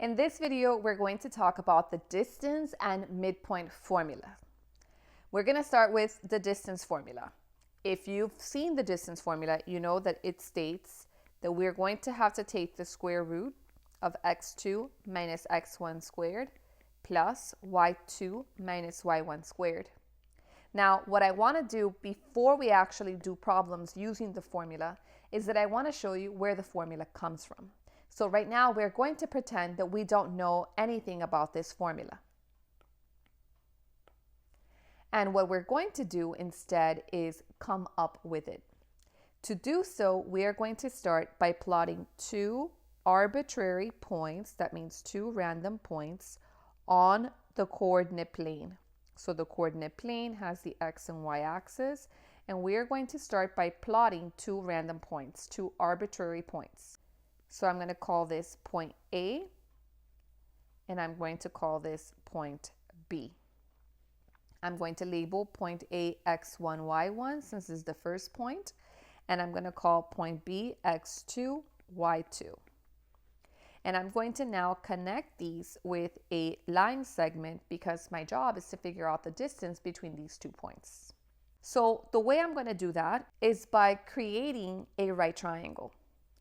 In this video, we're going to talk about the distance and midpoint formula. We're going to start with the distance formula. If you've seen the distance formula, you know that it states that we're going to have to take the square root of x2 minus x1 squared plus y2 minus y1 squared. Now, what I want to do before we actually do problems using the formula is that I want to show you where the formula comes from. So right now, we're going to pretend that we don't know anything about this formula. And what we're going to do instead is come up with it. To do so, we are going to start by plotting two arbitrary points, that means two random points, on the coordinate plane. So the coordinate plane has the x and y axis, and we are going to start by plotting two random points, two arbitrary points. So I'm going to call this point A, and I'm going to call this point B. I'm going to label point A x1, y1 since this is the first point, and I'm going to call point B x2, y2. And I'm going to now connect these with a line segment because my job is to figure out the distance between these 2 points. So the way I'm going to do that is by creating a right triangle.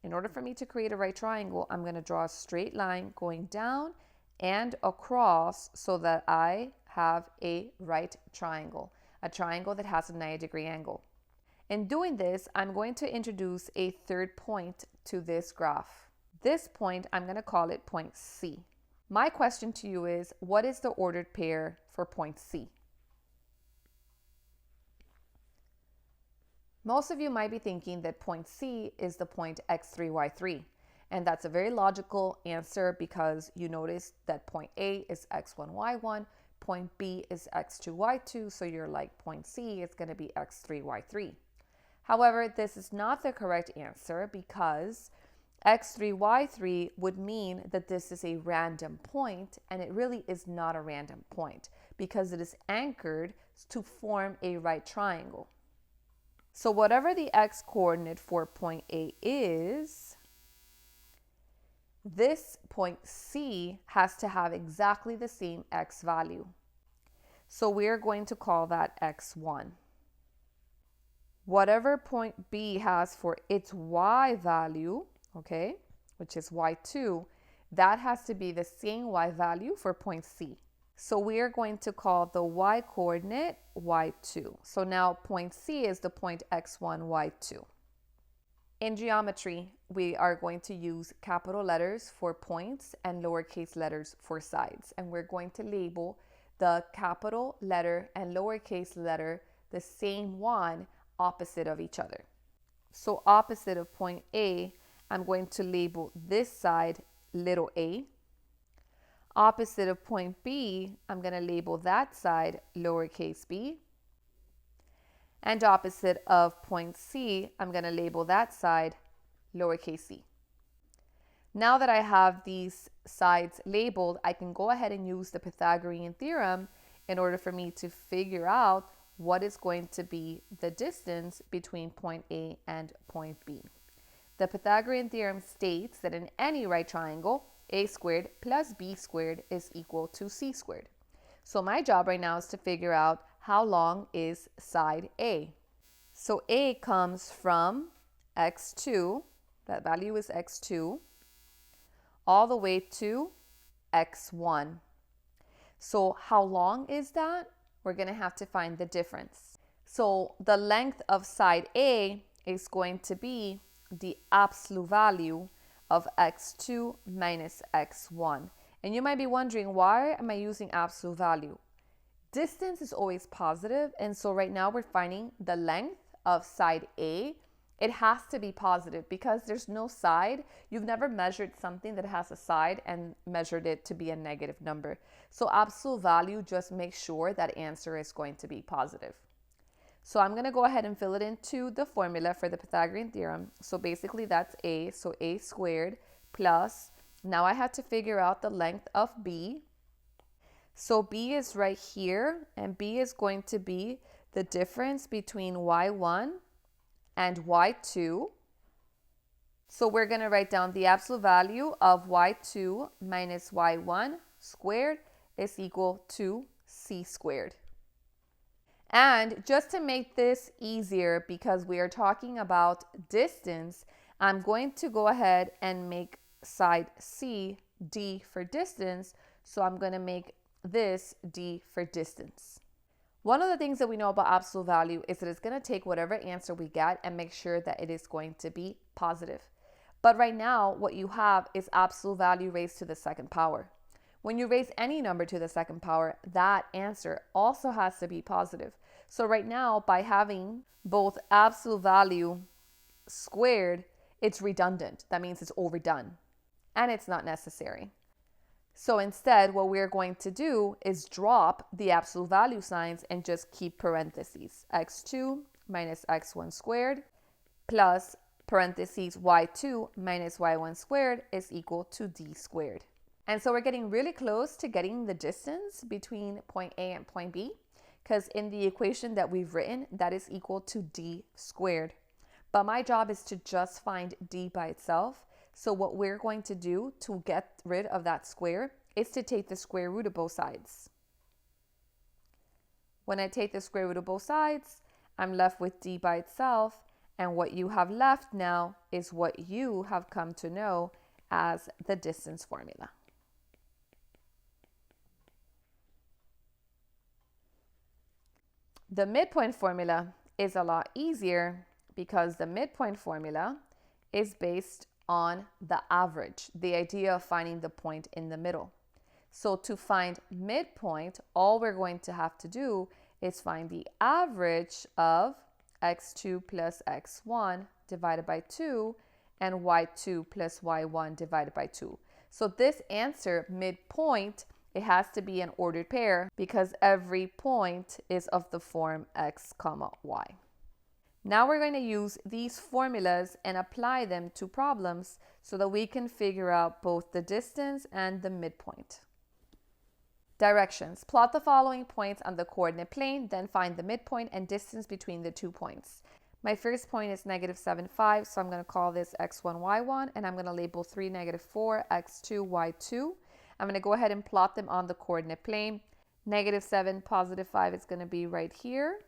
In order for me to create a right triangle, I'm going to draw a straight line going down and across so that I have a right triangle, a triangle that has a 90-degree angle. In doing this, I'm going to introduce a third point to this graph. This point, I'm going to call it point C. My question to you is, what is the ordered pair for point C? Most of you might be thinking that point C is the point x3, y3. And that's a very logical answer because you notice that point A is x1, y1, point B is x2, y2. So you're like, point C is going to be x3, y3. However, this is not the correct answer because x3, y3 would mean that this is a random point, and it really is not a random point because it is anchored to form a right triangle. So whatever the x coordinate for point A is, this point C has to have exactly the same x value. So we're going to call that x1. Whatever point B has for its y value, okay, which is y2, that has to be the same y value for point C. So we are going to call the y coordinate y2. So now point C is the point x1, y2. In geometry, we are going to use capital letters for points and lowercase letters for sides. And we're going to label the capital letter and lowercase letter the same one opposite of each other. So opposite of point A, I'm going to label this side little a. Opposite of point B, I'm going to label that side lowercase b. And opposite of point C, I'm going to label that side lowercase c. Now that I have these sides labeled, I can go ahead and use the Pythagorean Theorem in order for me to figure out what is going to be the distance between point A and point B. The Pythagorean Theorem states that in any right triangle, a squared plus b squared is equal to c squared. So my job right now is to figure out how long is side A. So A comes from x2, that value is x2, all the way to x1. So how long is that? We're going to have to find the difference. So the length of side A is going to be the absolute value of x2 minus x1. And you might be wondering, why am I using absolute value? Distance is always positive, and so right now we're finding the length of side A. It has to be positive because there's no side. You've never measured something that has a side and measured it to be a negative number. So absolute value just makes sure that answer is going to be positive. So I'm going to go ahead and fill it into the formula for the Pythagorean Theorem. So basically that's A, so A squared plus, now I have to figure out the length of B. So B is right here, and B is going to be the difference between y1 and y2. So we're going to write down the absolute value of y2 minus y1 squared is equal to c squared. And just to make this easier, because we are talking about distance, I'm going to go ahead and make side C d for distance. So I'm going to make this d for distance. One of the things that we know about absolute value is that it's going to take whatever answer we get and make sure that it is going to be positive. But right now, what you have is absolute value raised to the second power. When you raise any number to the second power, that answer also has to be positive. So right now, by having both absolute value squared, it's redundant. That means it's overdone, and it's not necessary. So instead, what we're going to do is drop the absolute value signs and just keep parentheses. x2 minus x1 squared plus parentheses y2 minus y1 squared is equal to d squared. And so we're getting really close to getting the distance between point A and point B, because in the equation that we've written, that is equal to d squared. But my job is to just find d by itself. So what we're going to do to get rid of that square is to take the square root of both sides. When I take the square root of both sides, I'm left with d by itself. And what you have left now is what you have come to know as the distance formula. The midpoint formula is a lot easier because the midpoint formula is based on the average, the idea of finding the point in the middle. So to find midpoint, all we're going to have to do is find the average of x2 plus x1 divided by 2 and y2 plus y1 divided by 2. So this answer, midpoint, it has to be an ordered pair because every point is of the form x comma y. Now we're going to use these formulas and apply them to problems so that we can figure out both the distance and the midpoint. Directions. Plot the following points on the coordinate plane, then find the midpoint and distance between the 2 points. My first point is negative 7, 5, so I'm going to call this x1, y1, and I'm going to label 3, negative 4, x2, y2. I'm going to go ahead and plot them on the coordinate plane. Negative 7, positive 5 is going to be right here.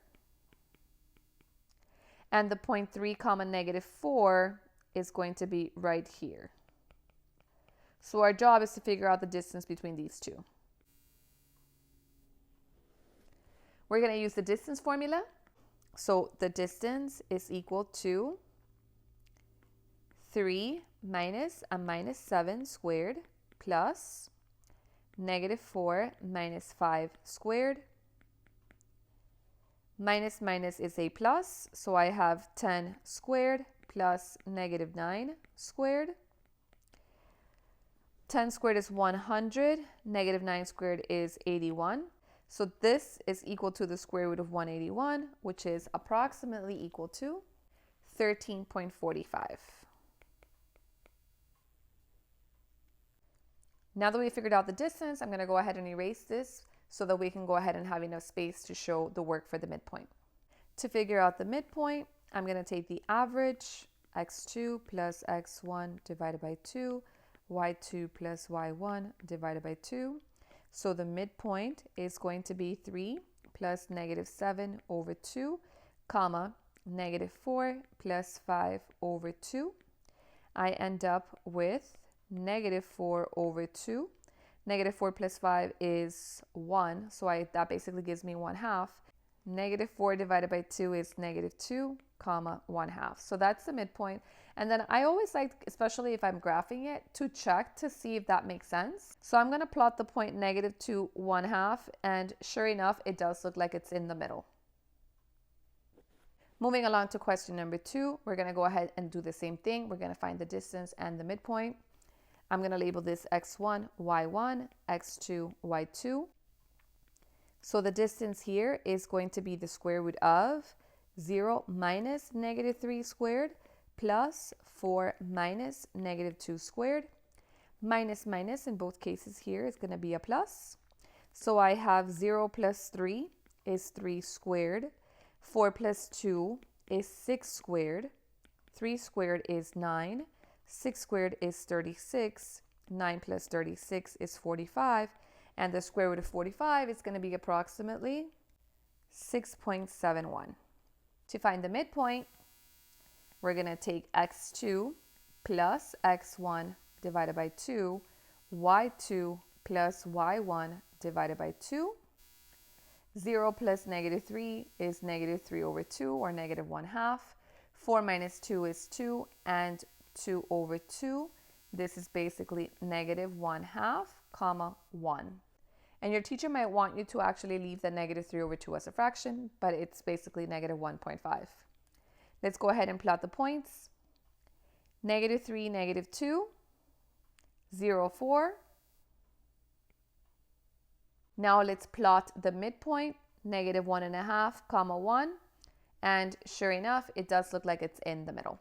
And the point 3, comma, negative 4 is going to be right here. So our job is to figure out the distance between these two. We're going to use the distance formula. So the distance is equal to 3 minus a minus 7 squared plus negative 4 minus 5 squared. Minus minus is a plus, so I have 10 squared plus negative 9 squared. 10 squared is 100, negative 9 squared is 81. So this is equal to the square root of 181, which is approximately equal to 13.45. Now that we figured out the distance, I'm going to go ahead and erase this so that we can go ahead and have enough space to show the work for the midpoint. To figure out the midpoint, I'm going to take the average, x2 plus x1 divided by 2, y2 plus y1 divided by 2. So the midpoint is going to be 3 plus negative 7 over 2, comma, negative 4 plus 5 over 2. I end up with negative 4 over 2. Negative 4 plus 5 is 1, so that basically gives me 1/2. Negative 4 divided by 2 is negative 2, comma, 1/2. So that's the midpoint. And then I always like, especially if I'm graphing it, to check to see if that makes sense. So I'm going to plot the point negative 2, 1/2, and sure enough, it does look like it's in the middle. Moving along to question number 2, we're going to go ahead and do the same thing. We're going to find the distance and the midpoint. I'm going to label this x1, y1, x2, y2. So the distance here is going to be the square root of 0 minus negative 3 squared plus 4 minus negative 2 squared. Minus minus in both cases here is going to be a plus. So I have 0 plus 3 is 3 squared. 4 plus 2 is 6 squared. 3 squared is 9. 6 squared is 36. 9 plus 36 is 45. And the square root of 45 is going to be approximately 6.71. To find the midpoint, we're going to take x2 plus x1 divided by 2, y2 plus y1 divided by 2. 0 plus negative 3 is negative 3 over 2, or negative 1/2. 4 minus 2 is 2, and 2 over 2. This is basically negative 1/2, comma 1. And your teacher might want you to actually leave the negative 3 over 2 as a fraction, but it's basically negative 1.5. Let's go ahead and plot the points. Negative 3, negative 2, 0, 4. Now let's plot the midpoint, negative 1.5, comma 1. And sure enough, it does look like it's in the middle.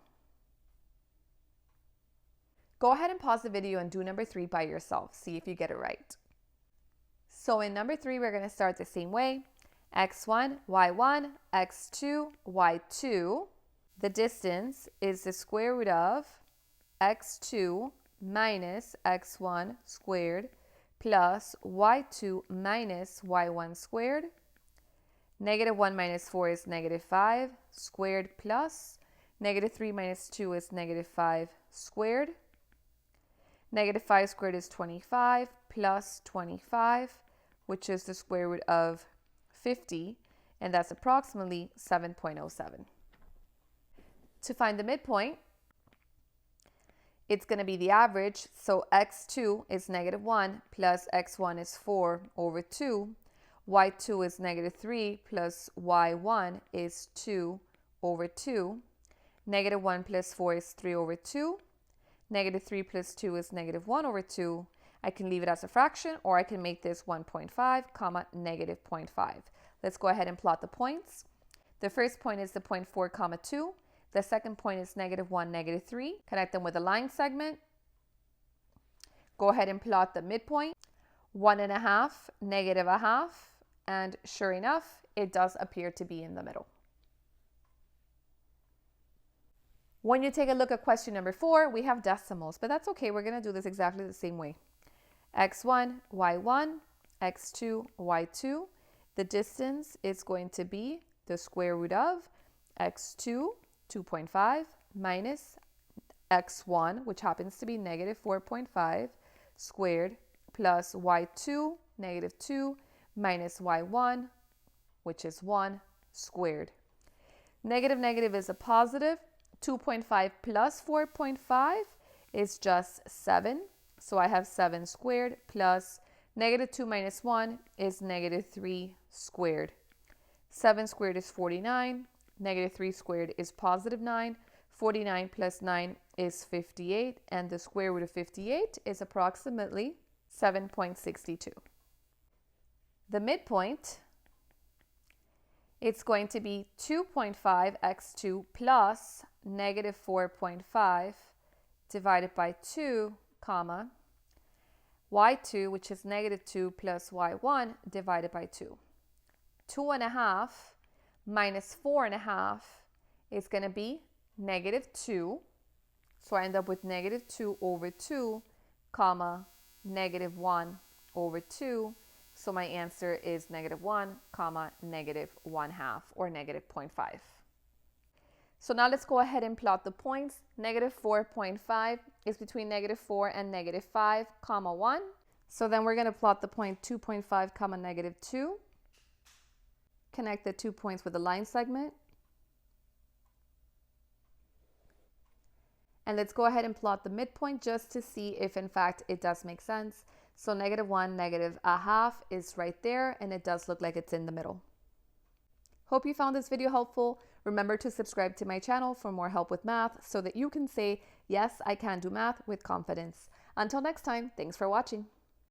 Go ahead and pause the video and do number 3 by yourself. See if you get it right. So in number 3, we're going to start the same way. x1, y1, x2, y2. The distance is the square root of x2 minus x1 squared plus y2 minus y1 squared. Negative 1 minus 4 is negative 5 squared plus negative 3 minus 2 is negative 5 squared. Negative 5 squared is 25 plus 25, which is the square root of 50, and that's approximately 7.07. To find the midpoint, it's going to be the average. So x2 is negative 1 plus x1 is 4 over 2. y2 is negative 3 plus y1 is 2 over 2. Negative 1 plus 4 is 3 over 2. Negative 3 plus 2 is negative 1 over 2. I can leave it as a fraction, or I can make this 1.5, comma, negative 0.5. Let's go ahead and plot the points. The first point is the point 4, comma 2. The second point is negative 1, negative 3. Connect them with a line segment. Go ahead and plot the midpoint. 1.5, negative 1/2. And sure enough, it does appear to be in the middle. When you take a look at question number 4, we have decimals, but that's okay. We're going to do this exactly the same way. x1, y1, x2, y2. The distance is going to be the square root of x2, 2.5, minus x1, which happens to be negative 4.5 squared, plus y2, negative 2, minus y1, which is 1 squared. Negative negative is a positive. 2.5 plus 4.5 is just 7. So I have 7 squared plus negative 2 minus 1 is negative 3 squared. 7 squared is 49. Negative 3 squared is positive 9. 49 plus 9 is 58. And the square root of 58 is approximately 7.62. The midpoint, it's going to be 2.5 x2 plus negative 4.5 divided by 2, comma, y2, which is negative 2 plus y1 divided by 2. 2.5 minus 4.5 is going to be negative 2. So I end up with negative 2 over 2, comma, negative 1 over 2. So my answer is negative 1, comma, negative 1/2, or negative 0.5. So now let's go ahead and plot the points. Negative 4.5 is between negative 4 and negative 5, comma 1. So then we're going to plot the point 2.5, comma, negative 2. Connect the 2 points with a line segment. And let's go ahead and plot the midpoint just to see if in fact it does make sense. So negative 1, negative 1/2 is right there, and it does look like it's in the middle. Hope you found this video helpful. Remember to subscribe to my channel for more help with math so that you can say, yes, I can do math with confidence. Until next time, thanks for watching.